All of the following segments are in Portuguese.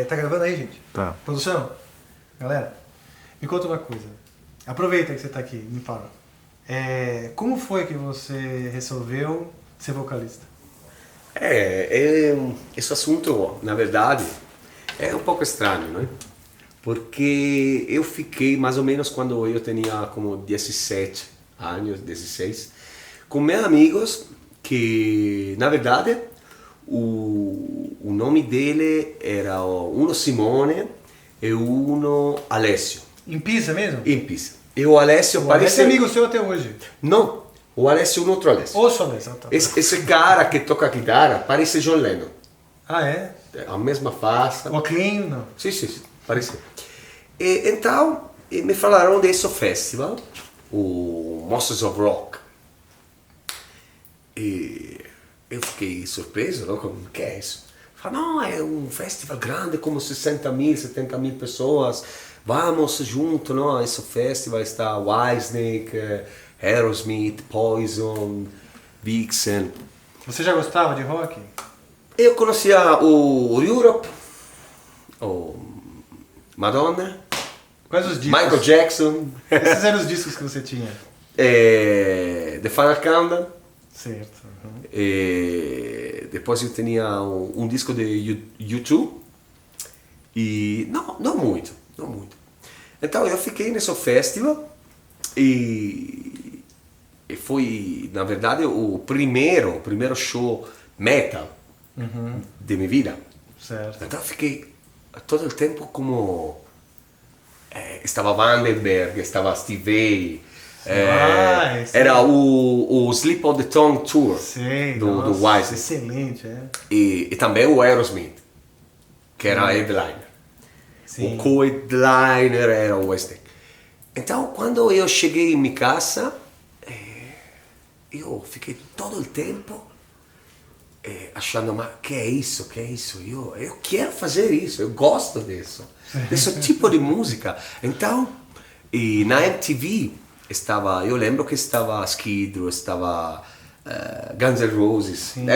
Tá gravando aí, gente? Tá. Produção? Galera, me conta uma coisa. Aproveita que você tá aqui, me fala. Como foi que você resolveu ser vocalista? Esse assunto, na verdade, é um pouco estranho, né? Porque eu fiquei mais ou menos quando eu tinha como 17 anos, 16, com meus amigos que, na verdade, o nome dele era uno Simone e uno Alessio. Em Pisa mesmo? Em Pisa. E o Alessio Parece amigo seu até hoje. Não, o Alessio é um outro Alessio. Ô, só Alessio. Tá. Esse cara que toca guitarra parece John Lennon. Ah, é? A mesma face. Oclinho, não? Sim, parece. E, então, me falaram desse festival, o Monsters of Rock. E eu fiquei surpreso, não? Como que é isso? Falaram, não, é um festival grande, como 60 mil, 70 mil pessoas. Vamos junto, não? A esse festival está Whitesnake, Aerosmith, Poison, Vixen. Você já gostava de rock? Eu conhecia o Europe, o Madonna, Quais os discos? Michael Jackson, Esses eram os discos que você tinha. The Final Countdown. Certo. Uhum. Depois eu tinha um disco de U2 e não muito. Então eu fiquei nesse festival e foi, na verdade, o primeiro show metal de minha vida. Certo. Então eu fiquei todo o tempo como estava Vandenberg, estava Steve Vai, era o Slip of the Tongue Tour. Sei, do Wise. Excelente, E também o Aerosmith, que era a headliner. Sim. O co-headliner era o Whitesnake. Então, quando eu cheguei em minha casa, eu fiquei todo o tempo achando, mas que é isso? Eu quero fazer isso, eu gosto disso. Desse tipo de música. Então, e na MTV, eu lembro que estava Skid Row, estava Guns N' Roses. Sim.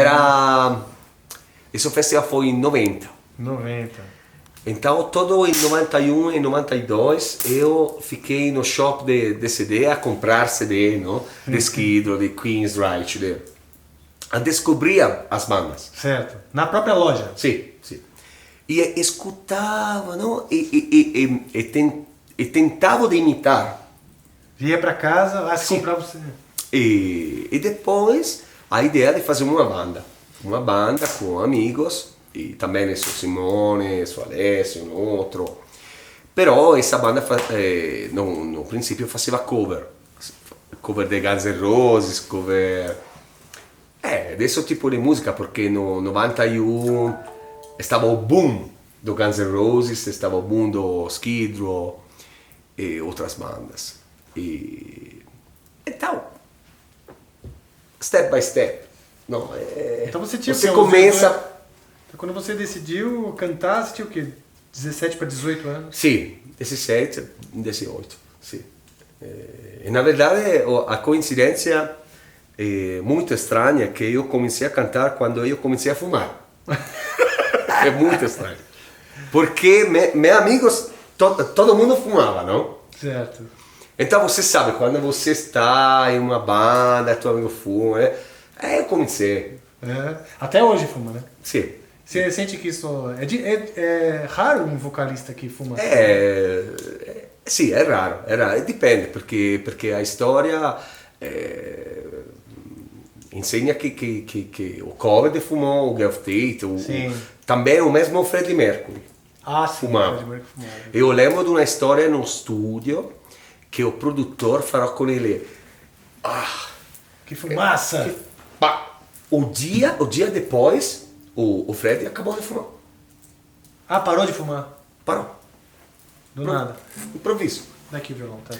Esse festival foi em 90. Então, todo em 91 e 92, eu fiquei no shop de CD a comprar CD, não? De Skid Row, de Queensryche, a descobrir as bandas. Certo. Na própria loja? Sim. E escutava, não? E tentava de imitar. Via pra casa, lá se comprava você. E depois a ideia de fazer uma banda com amigos, e também o Simone, o Alessio, um outro. Però essa banda no princípio fazia cover de Guns N' Roses, cover desse tipo de música, porque no 91 estava o boom do Guns N' Roses, estava o boom do Skid Row e outras bandas. Então, step by step. Não, então você tinha você começa. Então, quando você decidiu cantar, você tinha o quê? 17 para 18 anos? Sim, 17, 18. Sim. E na verdade a coincidência é muito estranha que eu comecei a cantar quando eu comecei a fumar. É muito estranho. Porque meus amigos, todo mundo fumava, não? Certo. Então você sabe, quando você está em uma banda, teu amigo fuma, eu comecei. Até hoje fuma, né? Sim. Você sente que isso... É raro um vocalista que fuma? Sim, é raro. Depende, porque a história ensina que o Covered fumou, o Geoff Tate, também o mesmo Freddie Mercury. Fumava. Freddie Mercury fumava. Eu lembro de uma história no estúdio que o produtor falou com ele, que fumaça! O dia depois, o Fred acabou de fumar. Parou de fumar? Parou. Do nada. Improviso. Daqui o violão, tá?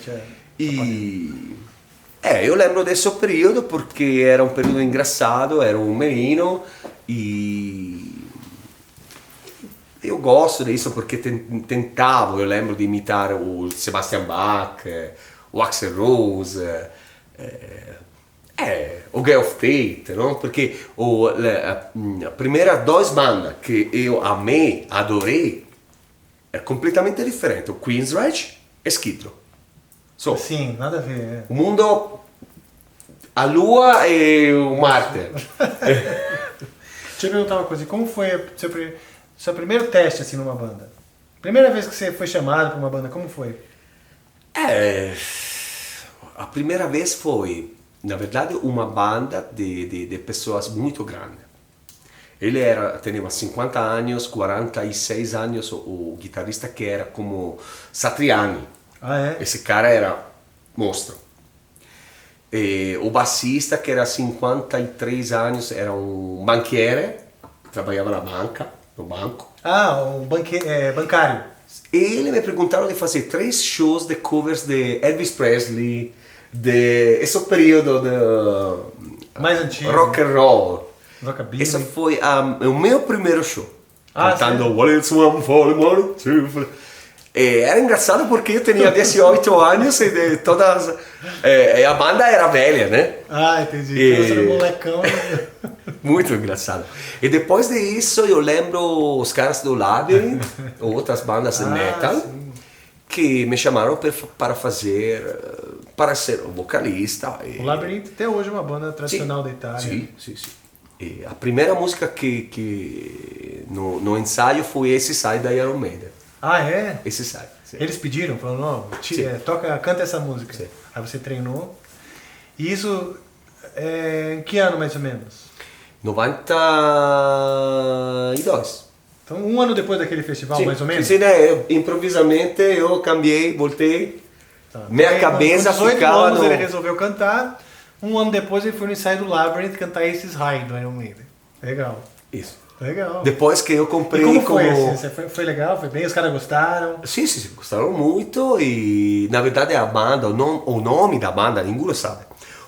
Eu lembro desse período porque era um período engraçado, era um menino e eu gosto disso porque tentava, eu lembro de imitar o Sebastian Bach, o Axl Rose, o Guelph Tate, não? Porque a primeira duas bandas que eu amei, adorei, é completamente diferente. O Queensrÿche e Skid Row. So, Sim, nada a ver. o mundo, a Lua e o Marte. Deixa eu perguntar uma coisa, e como foi seu primeiro teste assim numa banda? Primeira vez que você foi chamado para uma banda, como foi? A primeira vez foi, na verdade, uma banda de pessoas muito grandes. Ele tinha 50 anos, 46 anos, o guitarrista que era como Satriani. Ah, é? Esse cara era monstro. E o bassista que era 53 anos era um banquiere, trabalhava na banca, no banco. Ah, bancário. E ele me perguntaram de fazer 3 shows de covers de Elvis Presley, de esse período de Mais antigo. rock and roll. Rockabilly. Esse foi o meu primeiro show. Ah, cantando sério? What It's One for the Morning, Two for... Era engraçado porque eu tinha 18 anos e a banda era velha, né? Ah, entendi. E- Então você era molecão. Muito engraçado. E depois disso eu lembro os caras do Labyrinth, outras bandas de metal, sim. que me chamaram para ser o vocalista. O Labyrinth até hoje é uma banda tradicional da Itália. Sim, sim, sim. E a primeira música que no ensaio foi esse sai da Iron Maiden. Ah, é? Esse sai. Sim. Eles pediram, falaram, não, Sim. canta essa música. Sim. Aí você treinou. E isso, em que ano mais ou menos? 92. Então, um ano depois daquele festival, Sim, mais ou menos? Sim, né? Improvisamente eu cambiei, voltei. Tá. Minha Aí, cabeça com 18 ficava anos no... ele resolveu cantar. Um ano depois ele foi no ensaio do Labyrinth cantar esses High do Iron Maiden. Legal. Isso. Legal. Depois que eu E comprei como foi? Assim? Foi legal? Foi bem? Os caras gostaram? Sim, sim, sim, gostaram muito e na verdade a banda, o nome da banda, ninguém sabe.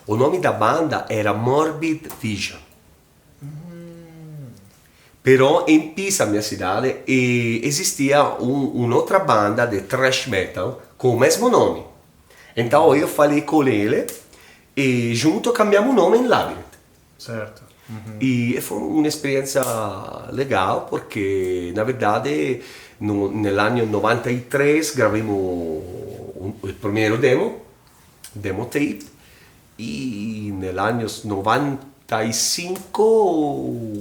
O nome da banda era Morbid Vision. Però in Pisa, minha cidade, existia un'altra banda de thrash metal com o mesmo nome. Então eu falei com ele e junto cambiamos o nome em Labyrinth. Certo. E foi uma experiência legal porque, na verdade, nell'anno 93 gravamos il primeiro demo tape, e nell'anno 95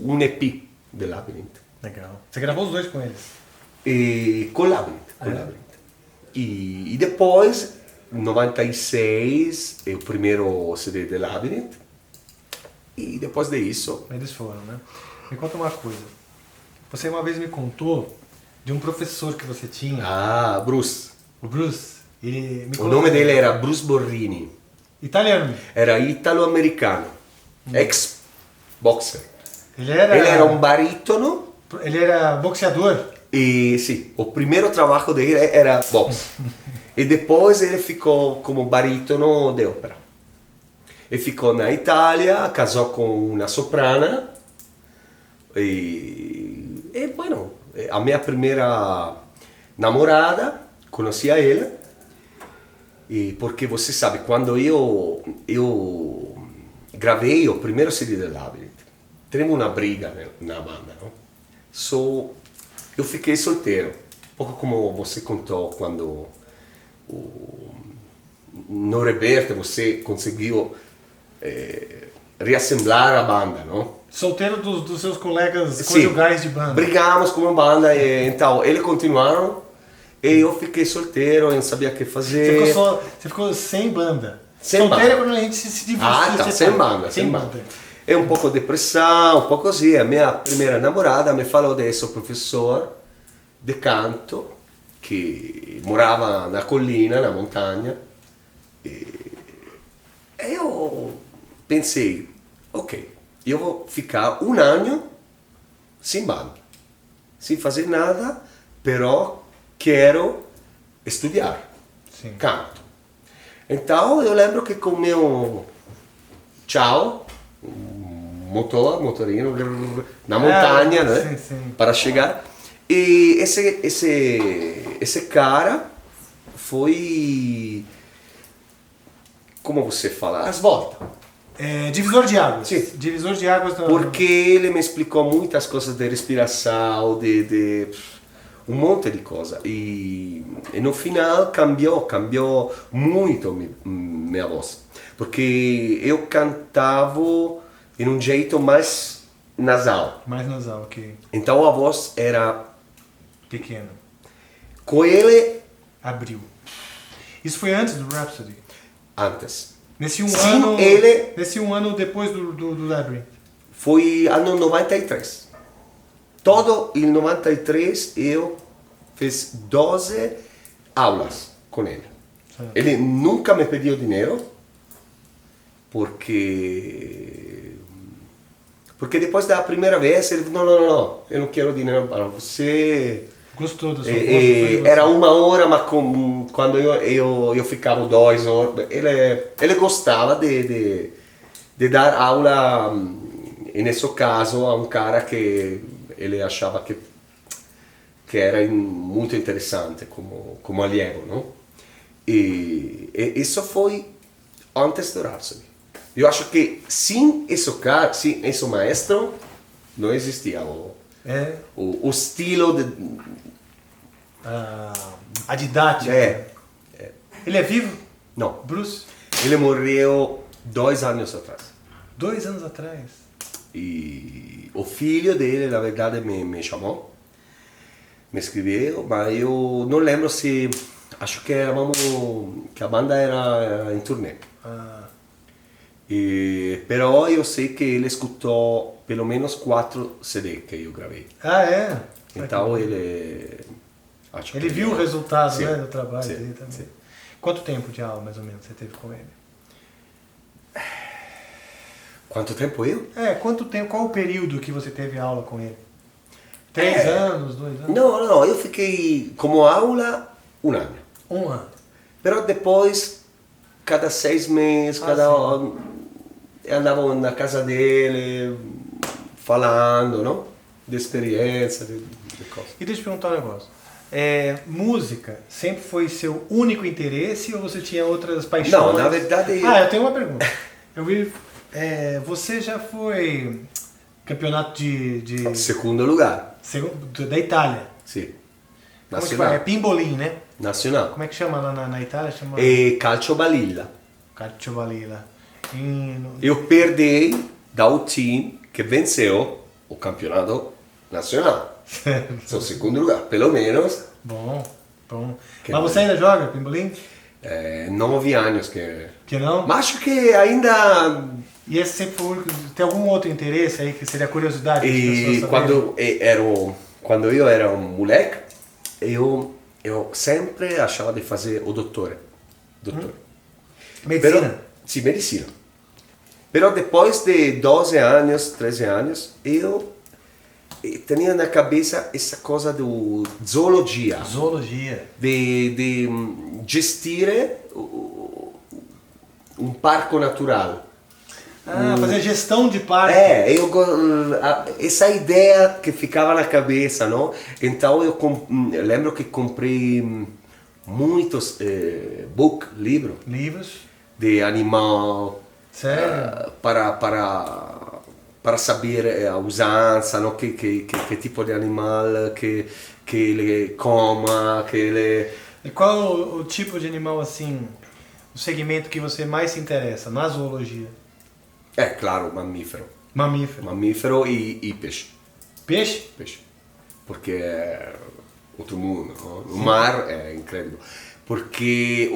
un EP del Labyrinth. Legal. Você gravou os dois com eles? E com Labyrinth. E depois, 96, é o primeiro CD del Labyrinth. E depois disso... Eles foram, né? Me conta uma coisa. Você uma vez me contou de um professor que você tinha, Ah, Bruce. o Bruce. Ele me O contou- nome dele era Bruce Borrini. Italiano. Era italo-americano. Ex-boxer. Ele era... Ele era um barítono Ele era boxeador. e, sim, o primeiro trabalho dele era boxe. E depois ele ficou como barítono de ópera. E ficou na Itália, casou com uma soprana. E bueno, a minha primeira namorada, conheci a ela. E porque você sabe, quando eu gravei o primeiro CD do Labyrinth, tivemos uma briga na banda, não? Eu fiquei solteiro, um pouco como você contou quando no Rebirth você conseguiu reassemblar a banda, não? Solteiro dos seus colegas Sim. conjugais de banda. Brigamos como banda, e, então eles continuaram e eu fiquei solteiro, eu não sabia o que fazer. Você ficou sem banda. Sem Solteiro é banda. quando a gente se divorcia. Ah, tá, sem banda, sem banda. É um pouco de depressão, um pouco assim. A minha primeira namorada me falou desse professor de canto que morava na collina, na montanha. E eu pensei, ok, eu vou ficar um ano sem banda, sem fazer nada, però quero estudar Sim. canto. Então eu lembro que com o meu tchau, motorino na montanha, né? Sim, sim. Para chegar. E esse cara foi, como você fala, as voltas. Divisor de águas. Sim. Divisor de águas. Porque ele me explicou muitas coisas de respiração, de um monte de coisas. E no final cambiou muito minha voz. Porque eu cantava em um jeito mais nasal. Mais nasal, ok. Então a voz era... Pequena. Com ele... Abriu. Isso foi antes do Rhapsody? Antes. Nesse um ano depois do Labyrinth? Foi ano 93. Todo em 93 eu fiz 12 aulas com ele. Certo. Ele nunca me pediu dinheiro, porque depois da primeira vez ele falou, não, eu não quero dinheiro para você. Gostou da sua voz? Era 1 hora, mas quando eu ficava 2 horas, ele gostava de dar aula, nesse caso, a um cara que ele achava que era muito interessante como aliado, não? E isso foi antes do Rhapsody. Eu acho que sem esse maestro, não existia o estilo de... A didática. Ele é vivo? Não. Bruce? Ele morreu 2 anos atrás. 2 anos atrás. E o filho dele, na verdade, me chamou, me escreveu, mas eu não lembro se... Acho que a banda era em turnê. Però eu sei que ele escutou pelo menos 4 CD que eu gravei. É? Então ele... Ele viu o resultado, sim, né, do trabalho sim, dele também. Sim. Quanto tempo de aula, mais ou menos, você teve com ele? Quanto tempo eu? Quanto tempo, qual o período que você teve aula com ele? 3 anos, 2 anos? Não, eu fiquei como aula 1 ano. 1 ano. Però depois, cada 6 meses, eu andava na casa dele, falando, não? De experiência, de coisas. E deixa eu te perguntar um negócio. Música sempre foi seu único interesse ou você tinha outras paixões? Não, na verdade... eu tenho uma pergunta. Eu vi... você já foi campeonato de... Segundo lugar. Da Itália. Sim. Como é que fala? É pimbolim, né? Nacional. Como é que chama lá na Itália? Chama... Calciobalilla. Calciobalilla. Eu perdi do time que venceu o campeonato nacional. Sou segundo lugar, pelo menos. Bom. Mas você ainda joga pimbolim? 9 anos que... Que não? Mas acho que ainda... E esse sempre foi o único... Tem algum outro interesse aí que seria curiosidade? E quando eu era um moleque, eu sempre achava de fazer o doutor. Medicina? Sim, medicina. Pero depois de 12 anos, 13 anos, eu tinha na cabeça essa coisa do zoologia. Zoologia. De gestire um parque natural. Fazer gestão de parque. Essa ideia que ficava na cabeça, não? Então eu lembro que comprei muitos livros de animal. Sério? Para saber a usança, não? Que tipo de animal que ele coma, que ele... E qual o tipo de animal, assim, o segmento que você mais se interessa na zoologia? Claro, mamífero. Mamífero. Mamífero e peixe. Peixe? Peixe. Porque é outro mundo, não? O mar é incrível. Porque,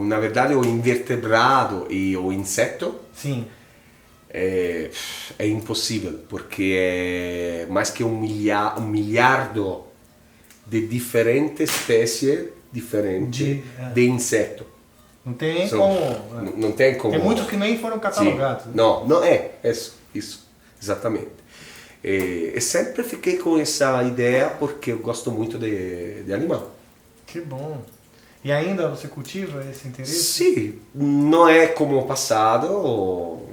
na verdade, o invertebrado e o inseto... Sim. É impossível, porque é mais que um milhardo de diferentes espécies diferentes de inseto. Não tem nem como... Não tem como... Tem muitos que nem foram catalogados. Sim. Não, isso, exatamente. E sempre fiquei com essa ideia porque eu gosto muito de animal. Que bom. E ainda você cultiva esse interesse? Sim, não é como o passado,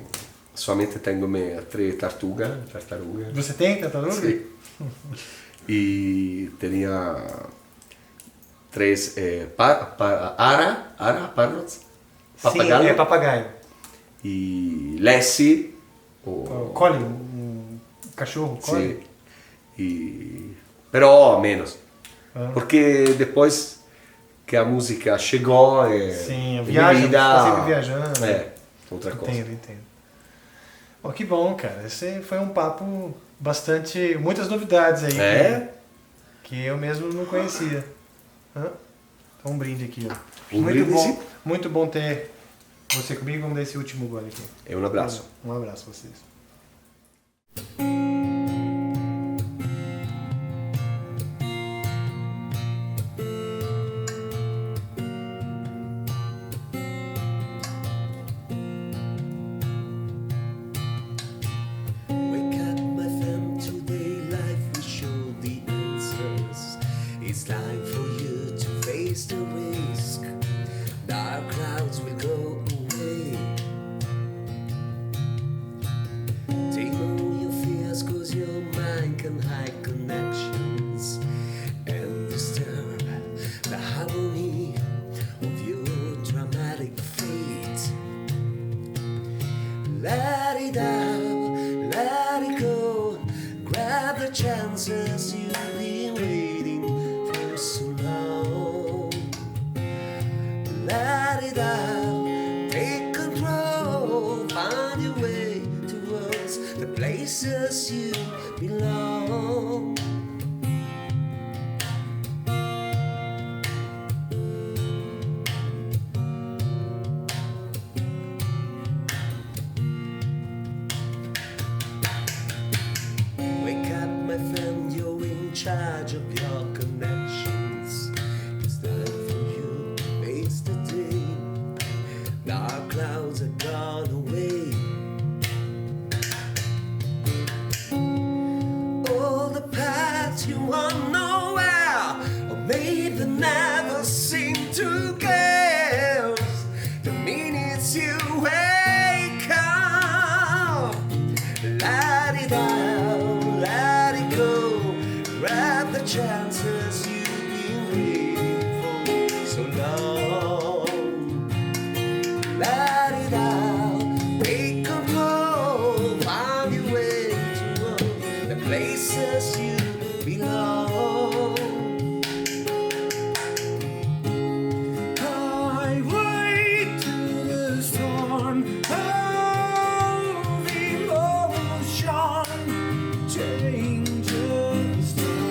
somente tenho 3 tartarugas. Você tem tartaruga? Sim. E tinha 3 parrots, papagaio. Sim, papagaio. E Lassie, Collie, um cachorro, Collie. Però menos. Porque depois que a música chegou, sim, a viagem, tá sempre viajando. Outra coisa. Entendo. Oh, que bom, cara. Esse foi um papo bastante... Muitas novidades aí. Que eu mesmo não conhecia. Então, um brinde aqui, ó. Muito bom ter você comigo. Vamos dar esse último gole aqui. Um abraço. Um abraço a vocês. It's time for you to face the risk. Dark clouds will go away. Take all your fears, cause your mind can hide connections and disturb the harmony of your dramatic fate. Let it out, let it go. Grab the chances you've been waiting for so long. Let it out, take control, find your way towards the places you belong. Wake up, my friend, you're in charge of your connections. It's time for you to face the day. Dark clouds are gone away. All the paths you want nowhere, or maybe never seem to care. The minutes you wake up, let it out, let it go. Grab the chances you've been waiting for so long. Let it out, take control, find your way to the places you belong. Highway to the storm of emotion, changes time.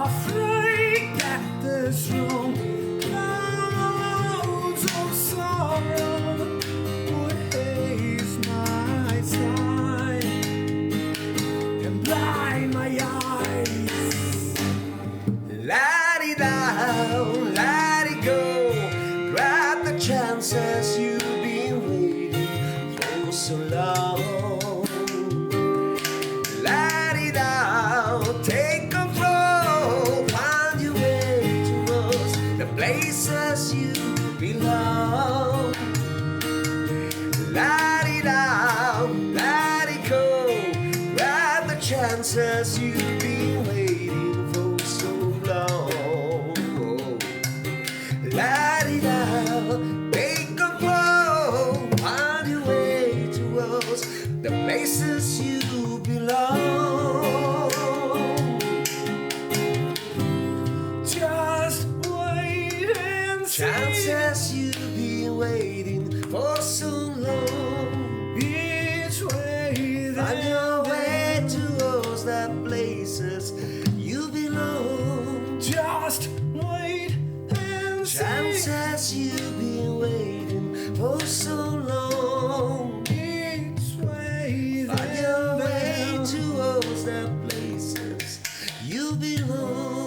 Afraid that the strong clouds of sorrow would haze my sight and blind my eyes. Let it out, let it go. Grab the chances you've been waiting for so long. Let it out, take control, find your way towards the places you belong. Let it out, let it go. Grab the chances you've been waiting for so long. Let it out, take control, find your way towards the places you belong. Just wait and see. Chances you've been waiting for so long. Each way, find your way towards the places you belong. Just wait and see. Chances you've been waiting for so long. Each way, find your way towards the places you belong.